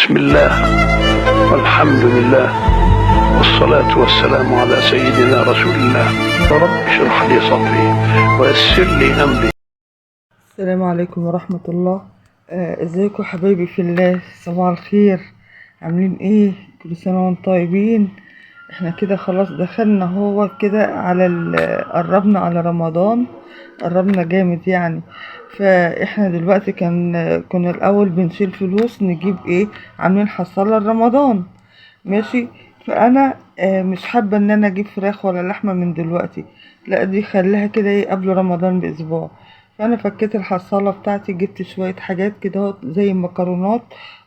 بسم الله والحمد لله والصلاة والسلام على سيدنا رسول الله. رب اشرح لي صدري ويسر لي أمري. السلام عليكم ورحمة الله. ازيكم حبايبي في الله، صباح الخير، عاملين ايه؟ كل سنة وانتم طيبين. احنا كده خلاص دخلنا هو كده على قربنا على رمضان، قربنا جامد يعني. فاحنا دلوقتي كنا الاول بنشيل فلوس نجيب ايه، عاملين حصالة لرمضان، ماشي. فانا مش حابة ان انا اجيب فراخ ولا لحمة من دلوقتي، لا دي خليها كده ايه قبل رمضان باسبوع. فانا فكيت الحصالة بتاعتي، جبت شوية حاجات كده زي مكرونات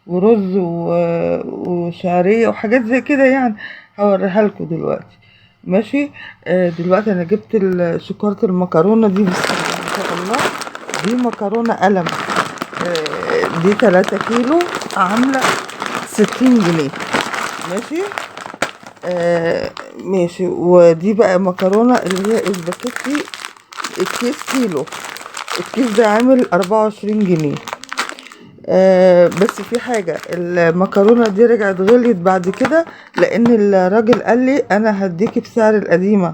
ورز وشعرية وحاجات زي كده يعني، هوريها لكم دلوقتي، ماشي. دلوقتي انا جبت شكارة المكرونة دي، بسم الله ما شاء الله، دي مكرونة قلم. دي 3 كيلو عاملة 60 جنيه، ماشي. ماشي. ودي بقى مكرونة اللي هي اسباجيتي، الكيس كيلو، الكيس ده عامل 24 جنيه. بس في حاجة، المكرونة دي رجعت غليت بعد كده، لان الراجل قال لي انا هديكي بسعر القديمة.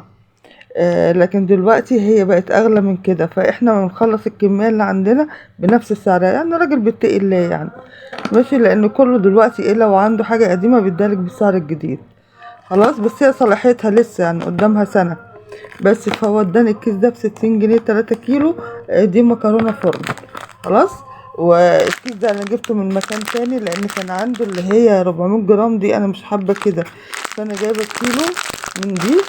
لكن دلوقتي هي بقت اغلى من كده، فاحنا بنخلص الكمية اللي عندنا بنفس السعر، يعني راجل بيتقي الله يعني، ماشي. لان كله دلوقتي ايه، لو عنده حاجة قديمة بيدالك بالسعر الجديد، خلاص. بس هي صلاحيتها لسه يعني قدامها سنة بس. فهو اداني الكيس ده ب60 جنيه، 3 كيلو. دي مكرونة فرن، خلاص. والكيس ده انا جبته من مكان تاني، لان كان عنده اللي هي 400 جرام دي، انا مش حابة كده، فانا جايبة كيلو من دي.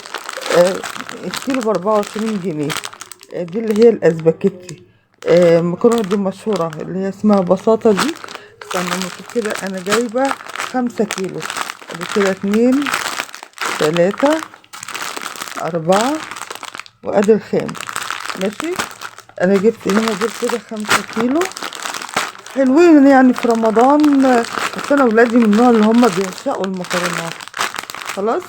الكيلو ب24 جنيه. دي اللي هي الاسباجيتي. المكرونة دي مشهورة اللي هي اسمها بساطة دي. استنى كده، انا جايبة 5 كيلو. ادي كده 2 3 4 وادي الخام، ماشي. انا جبت هنا دول كده 5 كيلو حلوين يعني في رمضان. بس انا ولادي من النوع اللي هم بيعشقوا المكرونات، خلاص.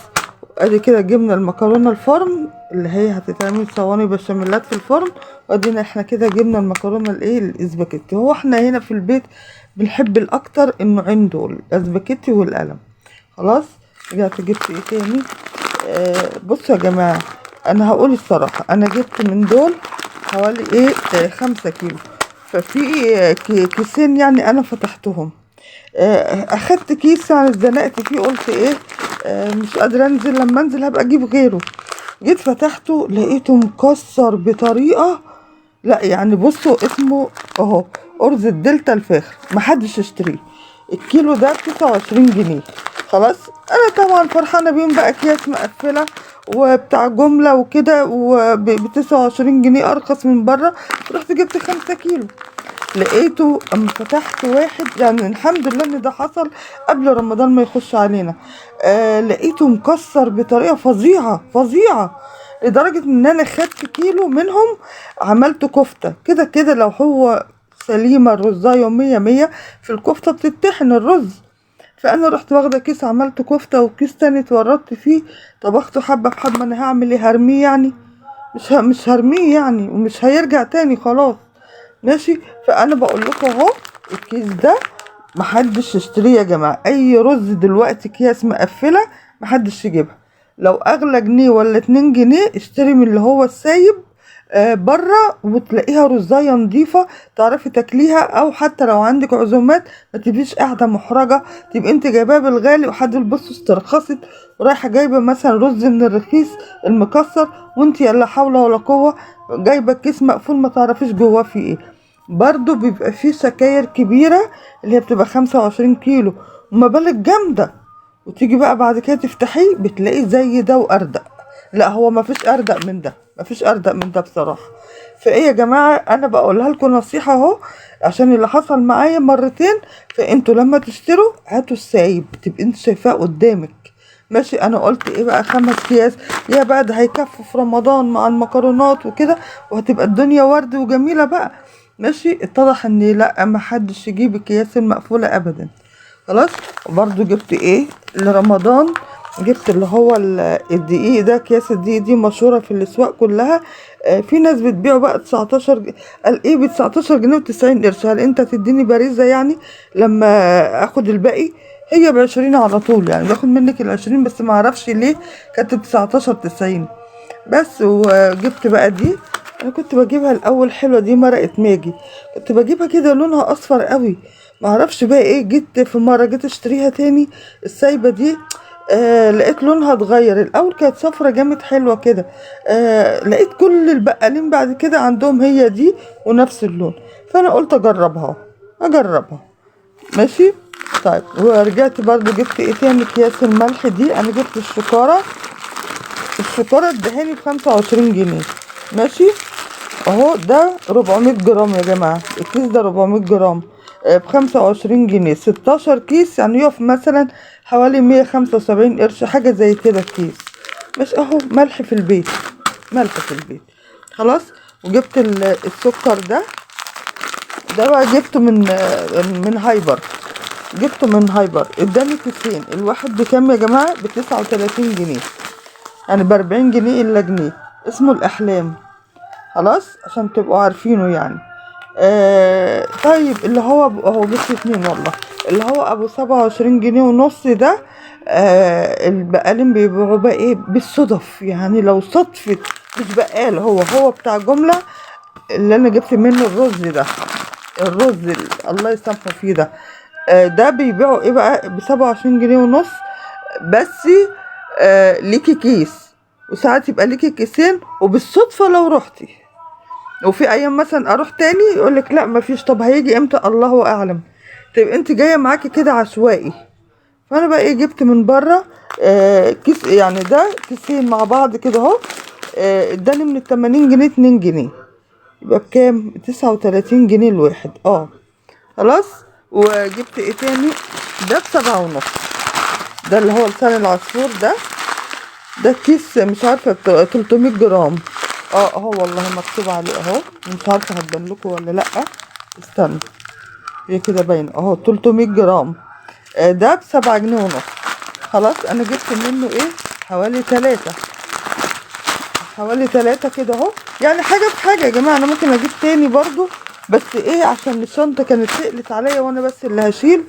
ادي كده جبنا المكرونه الفرن اللي هي هتتعمل صواني بشاميلات في الفرن. وادينا احنا كده جبنا المكرونه الايه الاسباجيتي. هو احنا هنا في البيت بنحب الاكتر النوعين دول، الاسباجيتي والقلم، خلاص. رجعت جبت ايه تاني؟ بصوا يا جماعه، انا هقول الصراحه، انا جبت من دول حوالي ايه 5 كيلو. ففي كيسين يعني انا فتحتهم. اخدت كيس يعني اتزنقت فيه، قلت ايه مش قادره انزل، لما انزل هبقى اجيب غيره. جيت فتحته لقيته مكسر بطريقه، لا يعني بصوا اسمه اهو، ارز الدلتا الفاخر، محدش يشتريه. الكيلو ده ب29 جنيه، خلاص. انا طبعا فرحانه بيهم، بقى اكياس مقفله وبتاع جمله وكده، وب29 جنيه ارخص من بره. رحت جبت 5 كيلو، لقيته اما فتحت واحد، يعني الحمد لله ان ده حصل قبل رمضان ما يخش علينا. لقيته مكسر بطريقه فظيعه فظيعه، لدرجه ان انا خدت كيلو منهم عملت كفته. كده كده لو هو سليمه الرزايه مية مية، في الكفته بتتطحن الرز. فانا رحت واخده كيس عملت كفته، وكيس تاني اتورطت فيه طبخته حبه في حبه. انا هعمل ايه، هرميه يعني؟ مش هرميه يعني، ومش هيرجع تاني خلاص، ماشي. فانا بقول لكم اهو، الكيس ده محدش يشتريه يا جماعه. اي رز دلوقتي اكياس مقفله محدش يجيبها. لو اغلى جنيه ولا 2 جنيه اشتري من اللي هو السايب بره، وتلاقيها رزايه نظيفه تعرفي تاكليها. او حتى لو عندك عزومات ما تبقيش قاعده محرجه، تبقي انت جايباه بالغالي وحد البص استرخصت ورايحه جايبه مثلا رز من الرخيص المكسر، وانت لا حول ولا قوه جايبه كيس مقفول ما تعرفيش جواه فيه ايه. برضو بيبقى فيه سكاير كبيره اللي هي بتبقى 25 كيلو، ومبالغ جامده، وتيجي بقى بعد كده تفتحيه بتلاقيه زي ده واردق. لا هو مفيش اردق من ده، مفيش اردق من ده بصراحه. فايه يا جماعه، انا بقولها لكم نصيحه اهو، عشان اللي حصل معايا مرتين. فانتوا لما تشتروا هاتوا السايب، تبقى انت شايفاه قدامك، ماشي. انا قلت ايه بقى 5 اكياس، يا بقى ده هيكفوا في رمضان مع المكرونات وكده، وهتبقى الدنيا ورد وجميله بقى، ماشي. اتضح ان لا، ما حدش يجيب الاكياس المقفوله ابدا، خلاص. وبرده جبت ايه لرمضان، جبت اللي هو الدقيق ده، اكياس الدقيق دي مشهورة في الاسواق كلها. في ناس بتبيعه بقى 19 قال ايه ب 19 جنيه و90 قرش. هل انت تديني باريزة يعني لما اخد الباقي؟ هي ب20 على طول، يعني باخد منك ال20 بس ما اعرفش ليه كانت ب19.90 بس. وجبت بقى دي، انا كنت بجيبها الاول حلوه دي، مرقه ماجي، كنت بجيبها كده لونها اصفر قوي، ما اعرفش بقى ايه. جيت في مره جيت اشتريها تاني السايبه دي، لقيت لونها اتغير. الاول كانت صفرة جامد حلوه كده، لقيت كل البقالين بعد كده عندهم هي دي ونفس اللون، فانا قلت اجربها ماشي. طيب ورجعت برضو جبت ايه تاني، اكياس الملح دي، انا جبت الشكارة ادهاني ب25 جنيه ماشي اهو. ده 400 جرام يا جماعة، الكيس ده 400 جرام ب25 جنيه، 16 كيس يعني يقف مثلا حوالي 175 قرش حاجة زي كده الكيس. مش اهو ملح في البيت، خلاص. وجبت السكر ده بقى جبته من هايبر، اداني كيسين، الواحد بكام يا جماعة؟ ب39 جنيه، يعني ب40 جنيه الا جنيه. اسمه الاحلام، خلاص عشان تبقوا عارفينه يعني. طيب اللي هو اهو جبت 2 والله، اللي هو ابو 27 جنيه ونص ده. البقالين بيبيعوا بقى ايه بالصدف، يعني لو صدفت مش بقال، هو بتاع جملة. اللي انا جبت منه الرز الله يسامحه فيه ده. ده بيبيعوا ايه بقى ب27 جنيه ونص بس. ليكي كيس، وساعات يبقى ليكي كيسين، وبالصدفة لو رحتي وفي ايام مثلا اروح تاني يقولك لا مفيش، طب هيجي امتى؟ الله اعلم. تبقى انت جاية معاكي كده عشوائي. فانا بقى ايه جبت من بره كيس، يعني ده كيسين مع بعض كده اهو. اداني من ال80 جنيه 2 جنيه، يبقى بكام؟ 39 جنيه الواحد خلاص. وجبت ايه تاني، ده ب7.5، ده اللي هو لسان العصفور ده كيس مش عارفه 300 جرام. اهو والله مكتوب عليه اهو، مش عارفه هتبان لكم ولا لا، استنى هي كده باين اهو 300 جرام. ده ب7 جنيه ونص. خلاص انا جبت منه ايه حوالي 3 كده اهو، يعني حاجه بحاجه يا جماعه. انا ممكن اجيب تاني برضو، بس ايه عشان الشنطه كانت تقلت عليا وانا بس اللي هشيل.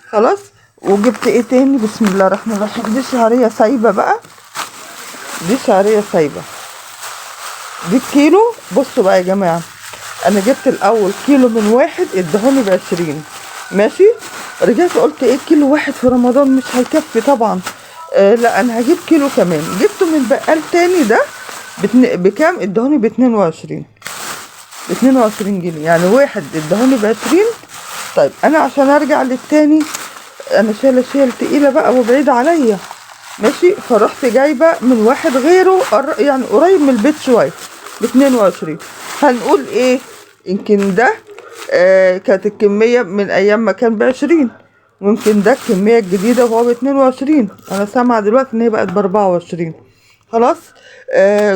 خلاص. وجبت ايه تاني، بسم الله الرحمن الرحيم، دي شعريه سايبه بقى، دي الكيلو. بصوا بقى يا جماعه، انا جبت الاول كيلو من واحد ادهوني ب20 ماشي. رجعت قلت ايه كيلو واحد في رمضان مش هيكفي طبعا. لا انا هجيب كيلو كمان. جبته من بقال تاني ده بكام؟ ادهوني ب22 جنيه، يعني واحد ادهوني ب20. طيب انا عشان ارجع للتاني انا شايله تقيله بقى وبعيد عليا ماشي، فرحت جايبه من واحد غيره يعني قريب من البيت شويه ب22. هنقول ايه، يمكن ده كانت الكميه من ايام ما كان ب20، ممكن ده الكميه الجديده وهو ب22. انا سامعه دلوقتي ان هي بقت ب24. خلاص.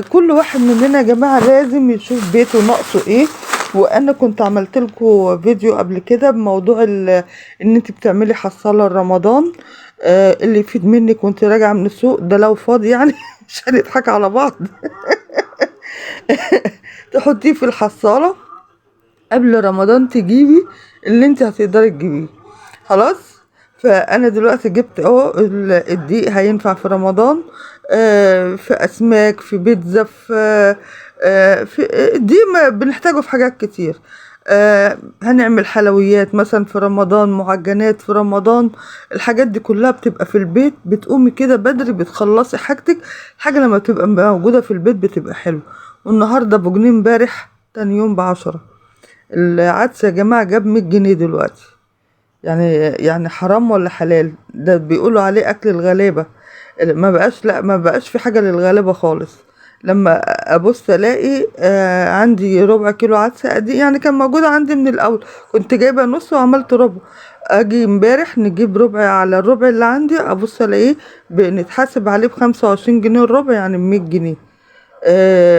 كل واحد مننا يا جماعه لازم يشوف بيته ناقصه ايه. وانا كنت عملت لكم فيديو قبل كده بموضوع ان انت بتعملي حصاله رمضان، اللي يفيد منك وانت راجعه من السوق ده لو فاضي يعني مش هنضحك على بعض تحطيه في الحصاله قبل رمضان، تجيبي اللي انت هتقدري تجيبيه. خلاص. فانا دلوقتي جبت اهو الدقيق هينفع في رمضان، في اسماك، في بيتزا، في الدقيق ما بنحتاجه في حاجات كتير. هنعمل حلويات مثلا في رمضان، معجنات في رمضان، الحاجات دي كلها بتبقى في البيت. بتقومي كده بدري بتخلصي حاجتك، حاجة لما بتبقى موجودة في البيت بتبقى حلوة. والنهاردة بجنيه، امبارح تاني يوم ب10. العدس يا جماعة جاب 100 جنيه دلوقتي، يعني حرام ولا حلال؟ ده بيقولوا عليه اكل الغلابة. ما بقاش في حاجة للغلابة خالص. لما ابص الاقي عندي ربع كيلو عدس ادي، يعني كان موجود عندي من الاول، كنت جايبه نص وعملت ربع. اجي امبارح نجيب ربع على الربع اللي عندي، ابص الاقيه بنتحاسب عليه ب25 جنيه الربع، يعني ب100 جنيه.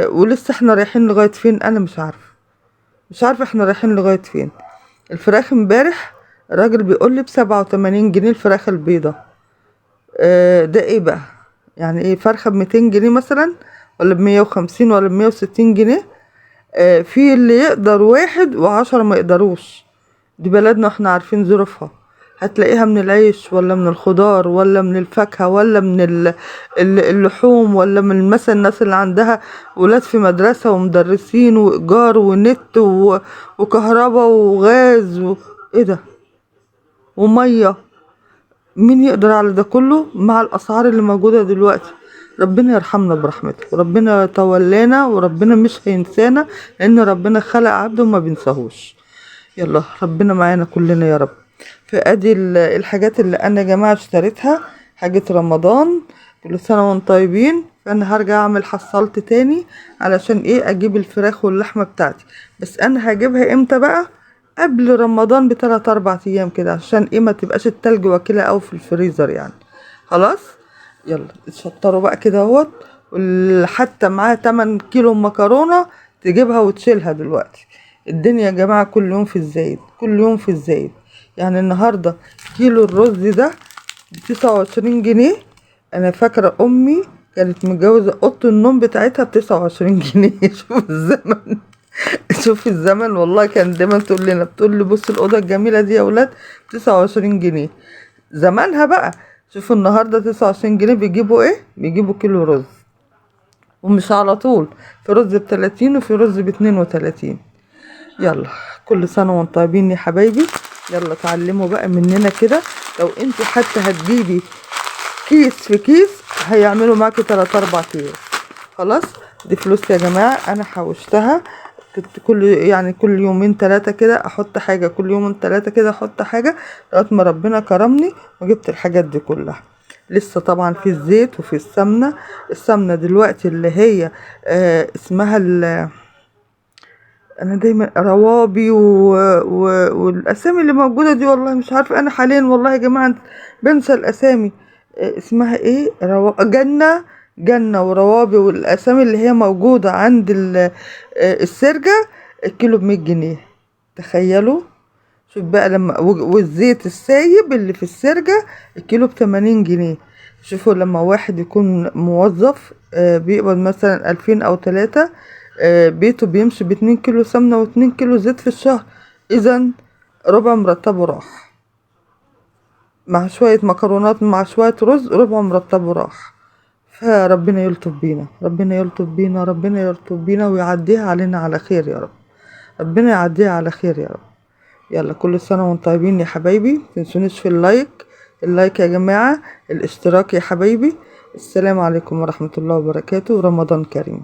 ولسه احنا رايحين لغاية فين؟ انا مش عارفه احنا رايحين لغايه فين. الفراخ امبارح الراجل بيقول لي ب87 جنيه الفراخ البيضه. ده ايه بقى؟ يعني ايه فرخه ب200 جنيه مثلا، ولا ب150 ولا ب160 جنيه. في اللي يقدر 1 و10 ما يقدروش. دي بلدنا احنا عارفين ظروفها. هتلاقيها من العيش ولا من الخضار ولا من الفاكهة ولا من اللحوم، ولا من مثلا الناس اللي عندها ولاد في مدرسة ومدرسين وإيجار ونت وكهرباء وغاز ايه ده ومية. مين يقدر على ده كله مع الأسعار اللي موجودة دلوقتي؟ ربنا يرحمنا برحمته، وربنا يتولانا، وربنا مش هينسانا، لأن ربنا خلق عبده وما بينساهوش. يلا ربنا معانا كلنا يا رب. فادي الحاجات اللي انا يا جماعه اشتريتها، حاجه رمضان. كل سنه وانتم طيبين. فانا هرجع اعمل حصلت تاني علشان ايه اجيب الفراخ واللحمه بتاعتي. بس انا هجيبها امتى بقى؟ قبل رمضان ب3-4 ايام كده، عشان ايه ما تبقاش التلج واكلها او في الفريزر يعني. خلاص يلا اتشطروا بقى كده اهوت. حتى معاها 8 كيلو مكرونه تجيبها وتشيلها دلوقتي. الدنيا يا جماعة كل يوم في الزايد، كل يوم في الزايد. يعني النهاردة كيلو الرز ده ب29 جنيه. أنا فاكرة أمي كانت متجوزة أوضة النوم بتاعتها ب29 جنيه. شوف الزمن. شوف الزمن والله. كان دايما تقول لنا، بتقول لي بص الأوضة الجميلة دي يا ولاد 29 جنيه زمانها بقى. شوفوا النهاردة 29 جنيه بيجيبوا ايه؟ بيجيبوا كيلو رز. ومش على طول، في رز ب30 وفي رز ب32. يلا كل سنة وانتم طيبين يا حبايبي. يلا اتعلموا بقى مننا كده. لو انتوا حتى هتجيبي كيس في كيس هيعملوا معاكي 3-4 ايام. خلاص دي فلوس يا جماعة انا حوشتها. كنت كل يومين 3 كده احط حاجة، كل يومين 3 كده احط حاجة، لغاية ما ربنا كرمني وجبت الحاجات دي كلها. لسه طبعا في الزيت وفي السمنة. السمنة دلوقتي اللي هي اسمها انا دايما روابي والاسامي اللي موجوده دي والله مش عارفه. انا حاليا والله يا جماعه بنسى الاسامي. اسمها ايه؟ جنة وروابي، والاسامي اللي هي موجوده عند السرجه. الكيلو ب100 جنيه. تخيلوا. شوف بقى لما والزيت السايب اللي في السرجه الكيلو ب80 جنيه. شوفوا لما واحد يكون موظف بيقبض مثلا 2000 أو 3، بيته بيمشي ب2 كيلو سمنة و2 كيلو زيت في الشهر. إذا ربع مرتبه راح، مع شوية مكرونات مع شوية رز ربع مرتبه راح. فربنا يلطف بينا، ربنا يلطف بينا، ربنا يلطف بينا ويعديها علينا على خير يا رب. ربنا يعديها على خير يا رب. يلا كل سنة وانتم طيبين يا حبايبي. متنسونيش في اللايك يا جماعة، الاشتراك يا حبايبي. السلام عليكم ورحمة الله وبركاته. رمضان كريم.